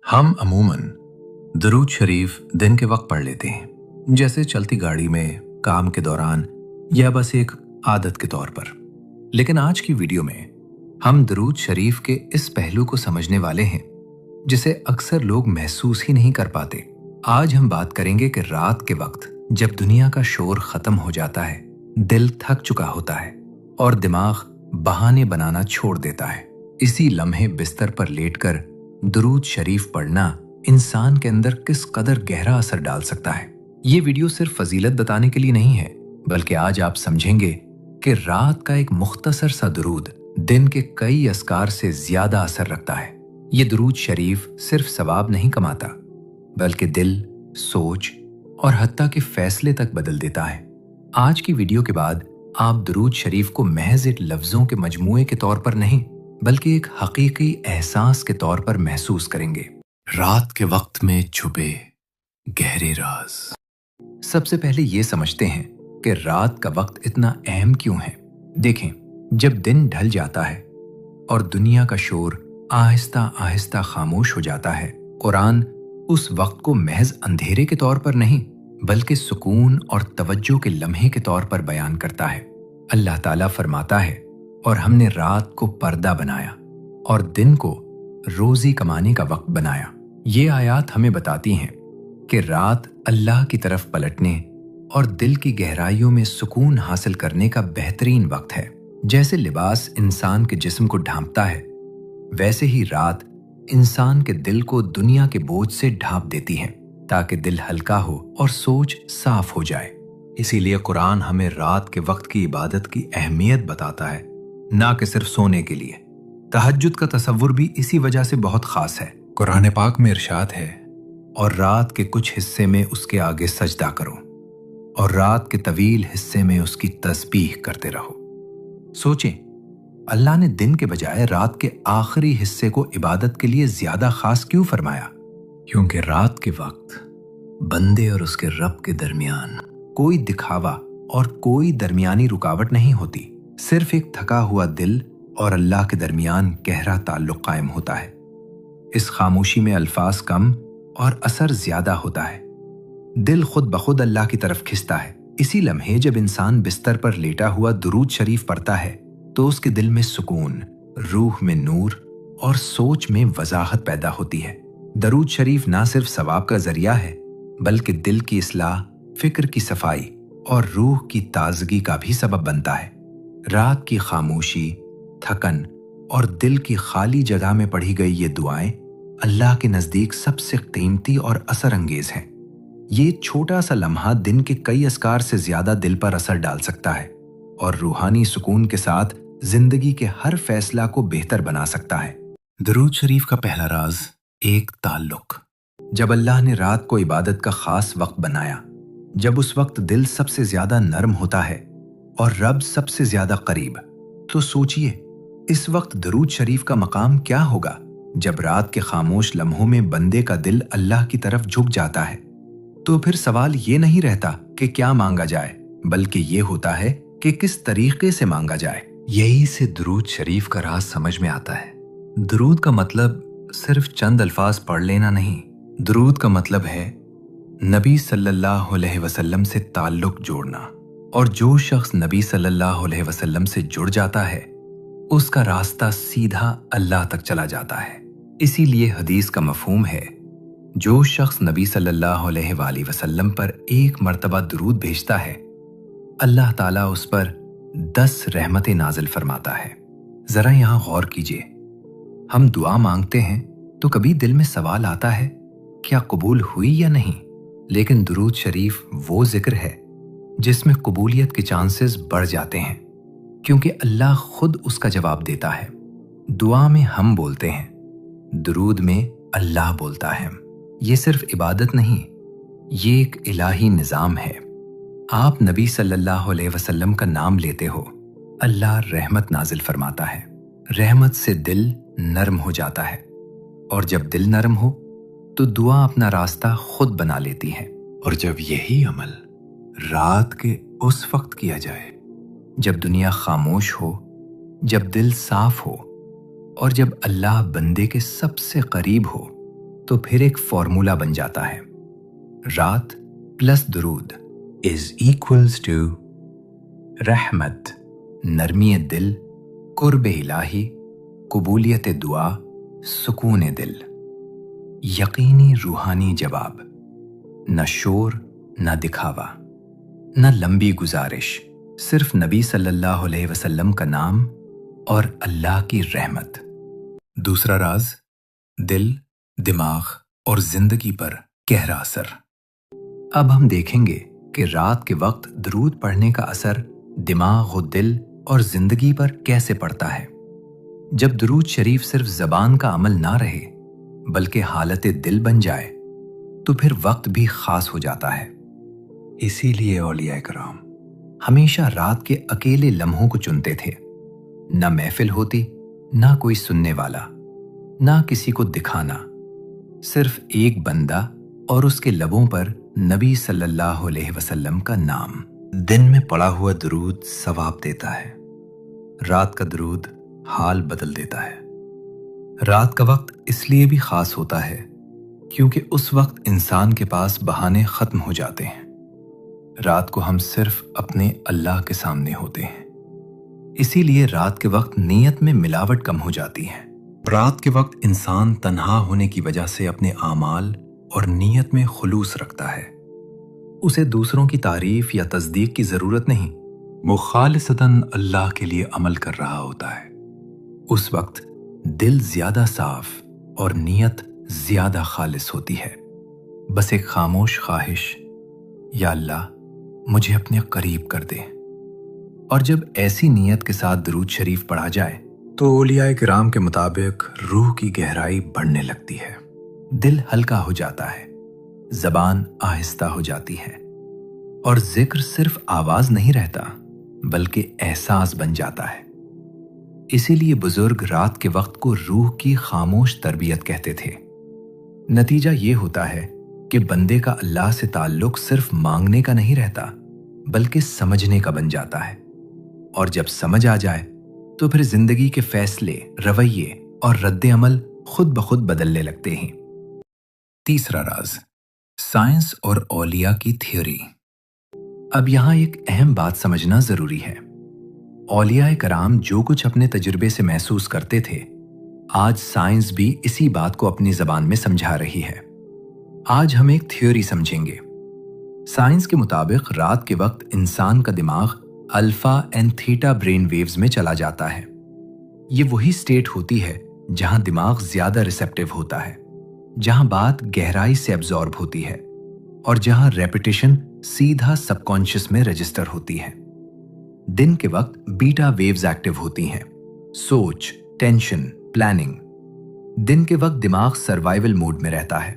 हम अमूमन दरूद शरीफ दिन के वक्त पढ़ लेते हैं, जैसे चलती गाड़ी में, काम के दौरान या बस एक आदत के तौर पर। लेकिन आज की वीडियो में हम दरूद शरीफ के इस पहलू को समझने वाले हैं जिसे अक्सर लोग महसूस ही नहीं कर पाते। आज हम बात करेंगे कि रात के वक्त जब दुनिया का शोर खत्म हो जाता है, दिल थक चुका होता है और दिमाग बहाने बनाना छोड़ देता है, इसी लम्हे बिस्तर पर लेटकर दरूद शरीफ पढ़ना इंसान के अंदर किस कदर गहरा असर डाल सकता है। ये वीडियो सिर्फ फजीलत बताने के लिए नहीं है, बल्कि आज आप समझेंगे कि रात का एक मुख्तसर सा दरूद दिन के कई अस्कार से ज्यादा असर रखता है। ये दरूद शरीफ सिर्फ सवाब नहीं कमाता, बल्कि दिल, सोच और हत्ता के फैसले तक बदल देता है। आज की वीडियो के बाद आप दरूद शरीफ को महज एक लफ्जों के मजमूए के तौर पर नहीं, बल्कि एक हकीकी एहसास के तौर पर महसूस करेंगे। रात के वक्त में छुपे गहरे राज। सबसे पहले ये समझते हैं कि रात का वक्त इतना अहम क्यों है। देखें, जब दिन ढल जाता है और दुनिया का शोर आहिस्ता आहिस्ता खामोश हो जाता है, कुरान उस वक्त को महज अंधेरे के तौर पर नहीं, बल्कि सुकून और तवज्जो के लम्हे के तौर पर बयान करता है। अल्लाह ताला फरमाता है, और हमने रात को पर्दा बनाया और दिन को रोजी कमाने का वक्त बनाया। ये आयत हमें बताती हैं कि रात अल्लाह की तरफ पलटने और दिल की गहराइयों में सुकून हासिल करने का बेहतरीन वक्त है। जैसे लिबास इंसान के जिस्म को ढांपता है, वैसे ही रात इंसान के दिल को दुनिया के बोझ से ढांप देती है, ताकि दिल हल्का हो और सोच साफ हो जाए। इसीलिए कुरान हमें रात के वक्त की इबादत की अहमियत बताता है, ना कि सिर्फ सोने के लिए। तहज्जुद का तसव्वुर भी इसी वजह से बहुत खास है। कुरान पाक में इरशाद है, और रात के कुछ हिस्से में उसके आगे सजदा करो और रात के तवील हिस्से में उसकी तस्बीह करते रहो। सोचें, अल्लाह ने दिन के बजाय रात के आखिरी हिस्से को इबादत के लिए ज्यादा खास क्यों फरमाया? क्योंकि रात के वक्त बंदे और उसके रब के दरमियान कोई दिखावा और कोई दरमियानी रुकावट नहीं होती। सिर्फ एक थका हुआ दिल और अल्लाह के दरमियान गहरा ताल्लुक कायम होता है। इस खामोशी में अल्फाज कम और असर ज्यादा होता है। दिल खुद बखुद अल्लाह की तरफ खिंचता है। इसी लम्हे जब इंसान बिस्तर पर लेटा हुआ दुरूद शरीफ पढ़ता है, तो उसके दिल में सुकून, रूह में नूर और सोच में वजाहत पैदा होती है। दरूद शरीफ ना सिर्फ सवाब का जरिया है, बल्कि दिल की इस्लाह, फिक्र की सफाई और रूह की ताजगी का भी सबब बनता है। रात की खामोशी, थकन और दिल की खाली जगह में पढ़ी गई ये दुआएं अल्लाह के नजदीक सबसे कीमती और असर अंगेज हैं। ये छोटा सा लम्हा दिन के कई अस्कार से ज्यादा दिल पर असर डाल सकता है और रूहानी सुकून के साथ जिंदगी के हर फैसला को बेहतर बना सकता है। दरूद शरीफ का पहला राज, एक ताल्लुक। जब अल्लाह ने रात को इबादत का खास वक्त बनाया, जब उस वक्त दिल सबसे ज्यादा नर्म होता है और रब सबसे ज्यादा करीब, तो सोचिए इस वक्त दरूद शरीफ का मकाम क्या होगा। जब रात के खामोश लम्हों में बंदे का दिल अल्लाह की तरफ झुक जाता है, तो फिर सवाल ये नहीं रहता कि क्या मांगा जाए, बल्कि ये होता है कि किस तरीके से मांगा जाए। यही से दरूद शरीफ का राज समझ में आता है। दरूद का मतलब सिर्फ चंद अल्फाज पढ़ लेना नहीं। दरूद का मतलब है नबी सल्लल्लाहु अलैहि वसल्लम से ताल्लुक जोड़ना, और जो शख्स नबी सल्लल्लाहु अलैहि वसल्लम से जुड़ जाता है, उसका रास्ता सीधा अल्लाह तक चला जाता है। इसीलिए हदीस का मफहूम है, जो शख्स नबी सल्लल्लाहु अलैहि वसल्लम पर एक मर्तबा दुरूद भेजता है, अल्लाह ताला उस पर 10 रहमतें नाजिल फरमाता है। जरा यहाँ गौर कीजिए, हम दुआ मांगते हैं तो कभी दिल में सवाल आता है, क्या कबूल हुई या नहीं? लेकिन दुरूद शरीफ वो जिक्र है जिसमें कबूलियत के चांसेस बढ़ जाते हैं, क्योंकि अल्लाह खुद उसका जवाब देता है। दुआ में हम बोलते हैं, दुरूद में अल्लाह बोलता है। ये सिर्फ इबादत नहीं, ये एक इलाही निज़ाम है। आप नबी सल्लल्लाहु अलैहि वसल्लम का नाम लेते हो, अल्लाह रहमत नाजिल फरमाता है। रहमत से दिल नरम हो जाता है, और जब दिल नरम हो तो दुआ अपना रास्ता खुद बना लेती है। और जब यही अमल रात के उस वक्त किया जाए, जब दुनिया खामोश हो, जब दिल साफ हो और जब अल्लाह बंदे के सबसे करीब हो, तो फिर एक फॉर्मूला बन जाता है। रात प्लस दुरूद इज इक्वल्स टू रहमत, नरमी दिल, कुर्ब इलाही, कबूलियत दुआ, सुकून दिल, यकीनी रूहानी जवाब, न शोर न दिखावा, न लंबी गुजारिश, सिर्फ नबी सल्लल्लाहु अलैहि वसल्लम का नाम और अल्लाह की रहमत। दूसरा राज, दिल, दिमाग और जिंदगी पर गहरा असर। अब हम देखेंगे कि रात के वक्त दरूद पढ़ने का असर दिमाग और दिल और जिंदगी पर कैसे पड़ता है। जब दरूद शरीफ सिर्फ जबान का अमल ना रहे बल्कि हालत दिल बन जाए तो फिर वक्त भी खास हो जाता है। इसीलिए औलिया कराम हमेशा रात के अकेले लम्हों को चुनते थे। ना महफिल होती, ना कोई सुनने वाला, ना किसी को दिखाना, सिर्फ एक बंदा और उसके लबों पर नबी सल्लल्लाहु अलैहि वसल्लम का नाम। दिन में पड़ा हुआ दरूद सवाब देता है, रात का दरूद हाल बदल देता है। रात का वक्त इसलिए भी खास होता है क्योंकि उस वक्त इंसान के पास बहाने खत्म हो जाते हैं। रात को हम सिर्फ अपने अल्लाह के सामने होते हैं, इसीलिए रात के वक्त नीयत में मिलावट कम हो जाती है। रात के वक्त इंसान तन्हा होने की वजह से अपने आमाल और नीयत में खुलूस रखता है। उसे दूसरों की तारीफ या तस्दीक की जरूरत नहीं, वो खालिसतन अल्लाह के लिए अमल कर रहा होता है। उस वक्त दिल ज्यादा साफ और नीयत ज्यादा खालिस होती है। बस एक खामोश ख्वाहिश, या अल्लाह मुझे अपने करीब कर दे। और जब ऐसी नीयत के साथ दरूद शरीफ पढ़ा जाए तो औलिया किराम के मुताबिक रूह की गहराई बढ़ने लगती है, दिल हल्का हो जाता है, जबान आहिस्ता हो जाती है और जिक्र सिर्फ आवाज नहीं रहता बल्कि एहसास बन जाता है। इसीलिए बुजुर्ग रात के वक्त को रूह की खामोश तरबियत कहते थे। नतीजा ये होता है कि बंदे का अल्लाह से ताल्लुक सिर्फ मांगने का नहीं रहता बल्कि समझने का बन जाता है। और जब समझ आ जाए तो फिर जिंदगी के फैसले, रवैये और रद्द अमल खुद ब खुद बदलने लगते हैं। तीसरा राज, साइंस और औलिया की थ्योरी। अब यहां एक अहम बात समझना जरूरी है। औलिया कराम जो कुछ अपने तजुर्बे से महसूस करते थे, आज साइंस भी इसी बात को अपनी जबान में समझा रही है। आज हम एक थ्योरी समझेंगे। साइंस के मुताबिक रात के वक्त इंसान का दिमाग alpha and theta brain waves में चला जाता है। ये वही स्टेट होती है जहां दिमाग ज्यादा रिसेप्टिव होता है, जहां बात गहराई से एब्जॉर्ब होती है और जहां रेपिटेशन सीधा सबकॉन्शियस में रजिस्टर होती है। दिन के वक्त बीटा वेव्स एक्टिव होती हैं, सोच, टेंशन, प्लानिंग। दिन के वक्त दिमाग सर्वाइवल मोड में रहता है,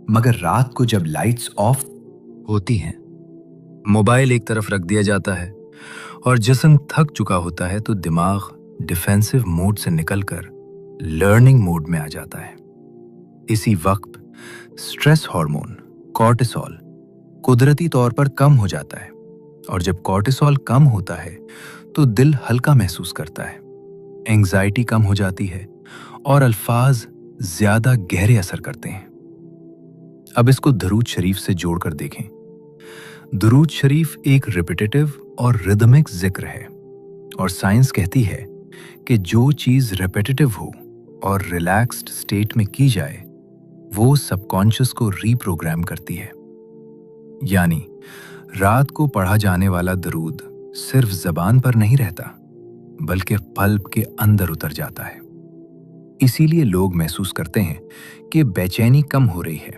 मगर रात को जब लाइट्स ऑफ होती हैं, मोबाइल एक तरफ रख दिया जाता है और जिस्म थक चुका होता है तो दिमाग डिफेंसिव मोड से निकलकर लर्निंग मोड में आ जाता है। इसी वक्त स्ट्रेस हार्मोन कॉर्टिसोल कुदरती तौर पर कम हो जाता है और जब कॉर्टिसोल कम होता है तो दिल हल्का महसूस करता है, एंग्जाइटी कम हो जाती है और अल्फाज ज्यादा गहरे असर करते हैं। अब इसको दरूद शरीफ से जोड़कर देखें। दरूद शरीफ एक रिपीटेटिव और रिदमिक जिक्र है और साइंस कहती है कि जो चीज रिपीटेटिव हो और रिलैक्स्ड स्टेट में की जाए वो सबकॉन्शियस को रीप्रोग्राम करती है। यानी रात को पढ़ा जाने वाला दरूद सिर्फ जबान पर नहीं रहता बल्कि कल्ब के अंदर उतर जाता है। इसीलिए लोग महसूस करते हैं कि बेचैनी कम हो रही है,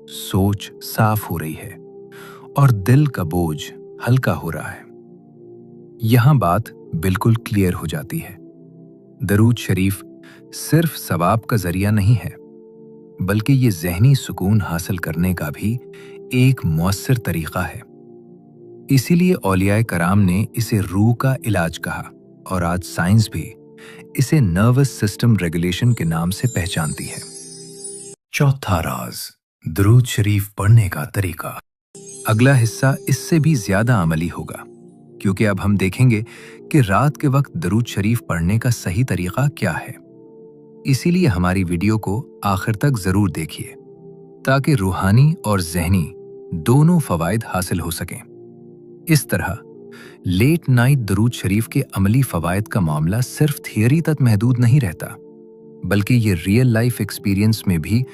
सोच साफ हो रही है और दिल का बोझ हल्का हो रहा है। यहां बात बिल्कुल क्लियर हो जाती है। दरूद शरीफ सिर्फ सवाब का जरिया नहीं है बल्कि ये ज़हनी सुकून हासिल करने का भी एक मौसर तरीका है। इसीलिए औलिया कराम ने इसे रूह का इलाज कहा और आज साइंस भी इसे नर्वस सिस्टम रेगुलेशन के नाम से पहचानती है। चौथा राज, दरूद शरीफ पढ़ने का तरीका। अगला हिस्सा इससे भी ज्यादा अमली होगा क्योंकि अब हम देखेंगे कि रात के वक्त दरूद शरीफ पढ़ने का सही तरीका क्या है। इसीलिए हमारी वीडियो को आखिर तक जरूर देखिए ताकि रूहानी और ज़हनी दोनों फवायद हासिल हो सकें। इस तरह लेट नाइट दरूद शरीफ के अमली फवायद का मामला सिर्फ थियरी तक महदूद नहीं रहता, बल्कि ये रियल लाइफ एक्सपीरियंस में भी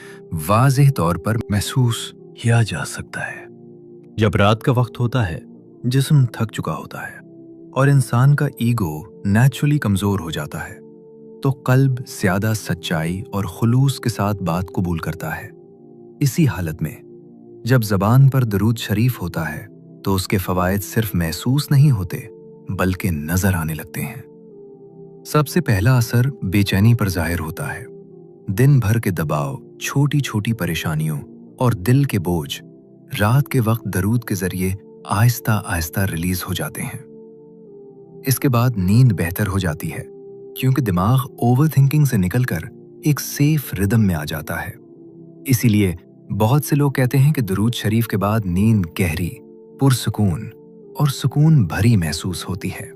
वाज़ेह तौर पर महसूस किया जा सकता है। जब रात का वक्त होता है, जिस्म थक चुका होता है और इंसान का ईगो नेचुरली कमज़ोर हो जाता है, तो कल्ब ज़्यादा सच्चाई और खुलूस के साथ बात कबूल करता है। इसी हालत में जब ज़बान पर दरूद शरीफ होता है तो उसके फ़वायद सिर्फ महसूस नहीं होते बल्कि नज़र आने लगते हैं। सबसे पहला असर बेचैनी पर ज़ाहिर होता है। दिन भर के दबाव, छोटी छोटी परेशानियों और दिल के बोझ रात के वक्त दरूद के ज़रिए आहिस्ता आहिस्ता रिलीज़ हो जाते हैं। इसके बाद नींद बेहतर हो जाती है क्योंकि दिमाग ओवर थिंकिंग से निकलकर एक सेफ रिदम में आ जाता है। इसीलिए बहुत से लोग कहते हैं कि दरूद शरीफ के बाद नींद गहरी, पुरसुकून और सुकून भरी महसूस होती है।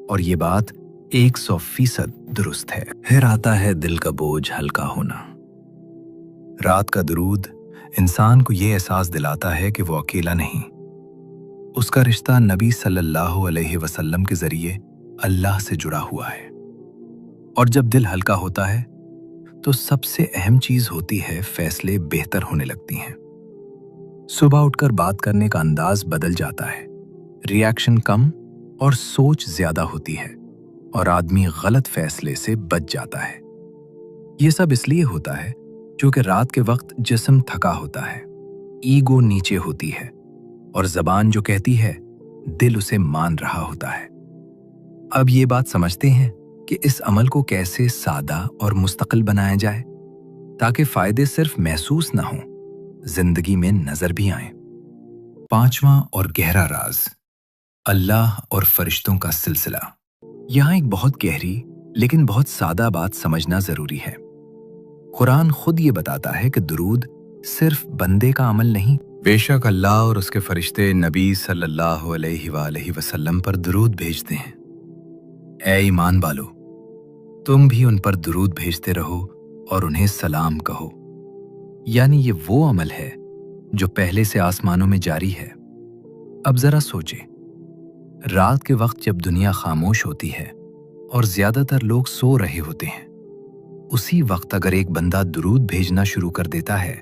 और ये बात 100% दुरुस्त है। फिर आता है दिल का बोझ हल्का होना। रात का दरूद इंसान को ये एहसास दिलाता है कि वो अकेला नहीं। उसका रिश्ता नबी सल्लल्लाहु अलैहि वसल्लम के जरिए अल्लाह से जुड़ा हुआ है। और जब दिल हल्का होता है तो सबसे अहम चीज होती है फैसले बेहतर होने लगती हैं। सुबह उठकर बात करने का अंदाज बदल जाता है, रिएक्शन कम और सोच ज्यादा होती है और आदमी गलत फैसले से बच जाता है। ये सब इसलिए होता है क्योंकि रात के वक्त जिस्म थका होता है, ईगो नीचे होती है और जबान जो कहती है दिल उसे मान रहा होता है। अब ये बात समझते हैं कि इस अमल को कैसे सादा और मुस्तकिल बनाया जाए ताकि फायदे सिर्फ महसूस ना हों, जिंदगी में नजर भी आए। पांचवां और गहरा राज, अल्लाह और फरिश्तों का सिलसिला। यहाँ एक बहुत गहरी लेकिन बहुत सादा बात समझना जरूरी है। कुरान खुद ये बताता है कि दुरूद सिर्फ बंदे का अमल नहीं, बेशक अल्लाह और उसके फरिश्ते नबी सल्लल्लाहु अलैहि वसल्लम पर दुरूद भेजते हैं। ऐ ईमान वालो, तुम भी उन पर दुरूद भेजते रहो और उन्हें सलाम कहो। यानी ये वो अमल है जो पहले से आसमानों में जारी है। अब जरा सोचें, रात के वक्त जब दुनिया खामोश होती है और ज्यादातर लोग सो रहे होते हैं, उसी वक्त अगर एक बंदा दुरूद भेजना शुरू कर देता है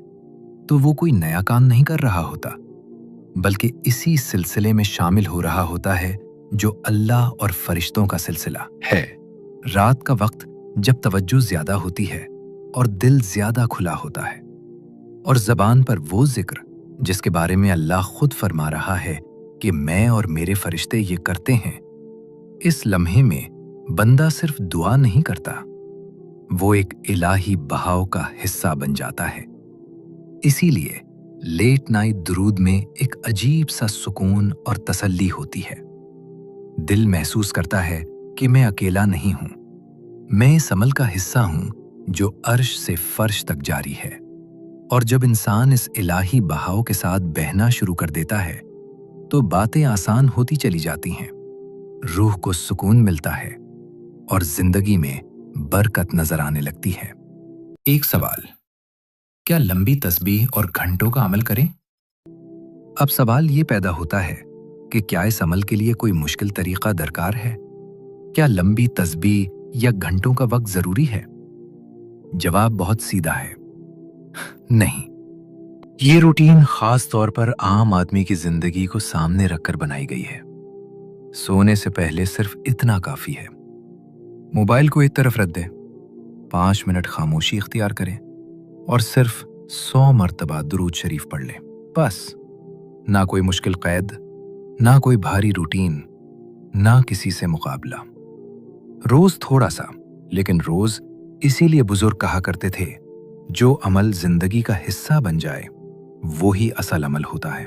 तो वो कोई नया काम नहीं कर रहा होता, बल्कि इसी सिलसिले में शामिल हो रहा होता है जो अल्लाह और फरिश्तों का सिलसिला है। रात का वक्त जब तवज्जो ज्यादा होती है और दिल ज्यादा खुला होता है और जबान पर वो जिक्र जिसके बारे में अल्लाह खुद फरमा रहा है कि मैं और मेरे फरिश्ते ये करते हैं, इस लम्हे में बंदा सिर्फ दुआ नहीं करता, वो एक इलाही बहाव का हिस्सा बन जाता है। इसीलिए लेट नाइट दुरूद में एक अजीब सा सुकून और तसल्ली होती है। दिल महसूस करता है कि मैं अकेला नहीं हूं, मैं इस अमल का हिस्सा हूं जो अर्श से फर्श तक जारी है। और जब इंसान इस इलाही बहाव के साथ बहना शुरू कर देता है तो बातें आसान होती चली जाती हैं, रूह को सुकून मिलता है और जिंदगी में बरकत नजर आने लगती है। एक सवाल, क्या लंबी तस्बीह और घंटों का अमल करें? अब सवाल ये पैदा होता है कि क्या इस अमल के लिए कोई मुश्किल तरीका दरकार है? क्या लंबी तस्बीह या घंटों का वक्त जरूरी है? जवाब बहुत सीधा है, नहीं। ये रूटीन खास तौर पर आम आदमी की जिंदगी को सामने रखकर बनाई गई है। सोने से पहले सिर्फ इतना काफी है, मोबाइल को एक तरफ रख दें, 5 मिनट खामोशी इख्तियार करें और सिर्फ 100 मर्तबा दुरूद शरीफ पढ़ लें, बस। ना कोई मुश्किल कैद, ना कोई भारी रूटीन, ना किसी से मुकाबला। रोज थोड़ा सा, लेकिन रोज। इसीलिए बुजुर्ग कहा करते थे, जो अमल जिंदगी का हिस्सा बन जाए वो ही असल अमल होता है।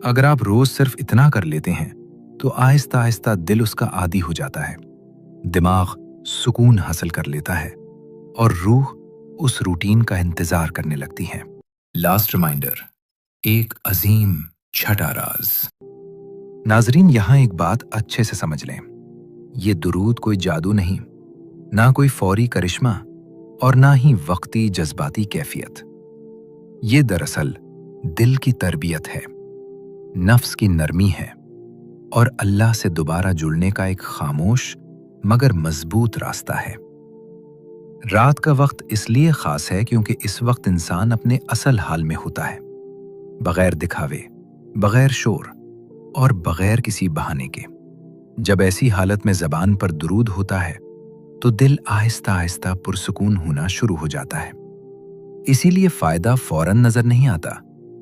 अगर आप रोज सिर्फ इतना कर लेते हैं तो आहिस्ता आहिस्ता दिल उसका आदी हो जाता है, दिमाग सुकून हासिल कर लेता है और रूह उस रूटीन का इंतजार करने लगती है। लास्ट रिमाइंडर, एक अजीम छठा राज। नाजरीन, यहां एक बात अच्छे से समझ लें, ये दुरूद कोई जादू नहीं, ना कोई फौरी करिश्मा, और ना ही वक्ती जज्बाती कैफियत। ये दरअसल दिल की तरबियत है, नफ्स की नरमी है और अल्लाह से दोबारा जुड़ने का एक खामोश मगर मजबूत रास्ता है। रात का वक्त इसलिए खास है क्योंकि इस वक्त इंसान अपने असल हाल में होता है, बगैर दिखावे, बगैर शोर और बगैर किसी बहाने के। जब ऐसी हालत में ज़बान पर दुरूद होता है तो दिल आहिस्ता आहिस्ता पुरसुकून होना शुरू हो जाता है। इसीलिए फायदा फौरन नजर नहीं आता,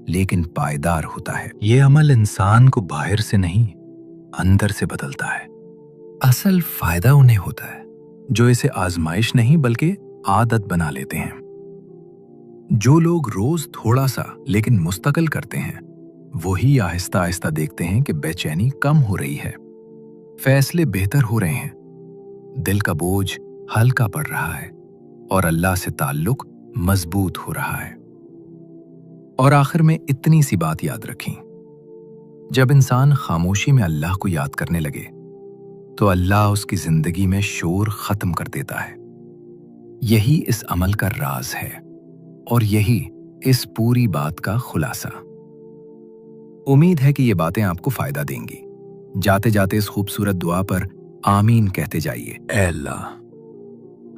लेकिन पायदार होता है। ये अमल इंसान को बाहर से नहीं, अंदर से बदलता है। असल फायदा उन्हें होता है जो इसे आजमाइश नहीं बल्कि आदत बना लेते हैं। जो लोग रोज थोड़ा सा लेकिन मुस्तकिल करते हैं, वही आहिस्ता आहिस्ता देखते हैं कि बेचैनी कम हो रही है, फैसले बेहतर हो रहे हैं, दिल का बोझ हल्का पड़ रहा है और अल्लाह से ताल्लुक मजबूत हो रहा है। और आखिर में इतनी सी बात याद रखें, जब इंसान खामोशी में अल्लाह को याद करने लगे तो अल्लाह उसकी जिंदगी में शोर खत्म कर देता है। यही इस अमल का राज है और यही इस पूरी बात का खुलासा। उम्मीद है कि ये बातें आपको फायदा देंगी। जाते जाते इस खूबसूरत दुआ पर आमीन कहते जाइए। ऐ अल्लाह,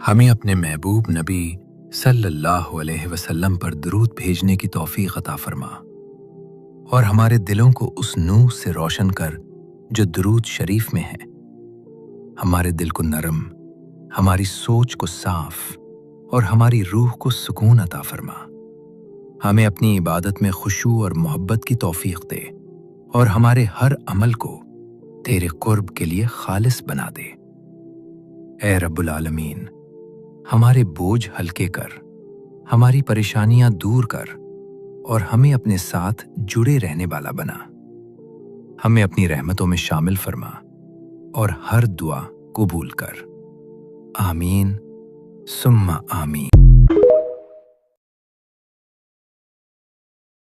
हमें अपने महबूब नबी सल्लल्लाहु अलैहि वसल्लम पर दुरूद भेजने की तौफीक अता फरमा और हमारे दिलों को उस नूर से रोशन कर जो दुरूद शरीफ में है। हमारे दिल को नरम, हमारी सोच को साफ और हमारी रूह को सुकून अता फरमा। हमें अपनी इबादत में खुशू और मोहब्बत की तौफीक दे और हमारे हर अमल को तेरे कुर्ब के लिए खालिस बना दे। ऐ रब्बुल आलमीन, हमारे बोझ हल्के कर, हमारी परेशानियां दूर कर और हमें अपने साथ जुड़े रहने वाला बना। हमें अपनी रहमतों में शामिल फरमा और हर दुआ कबूल कर। आमीन सुम्मा आमीन।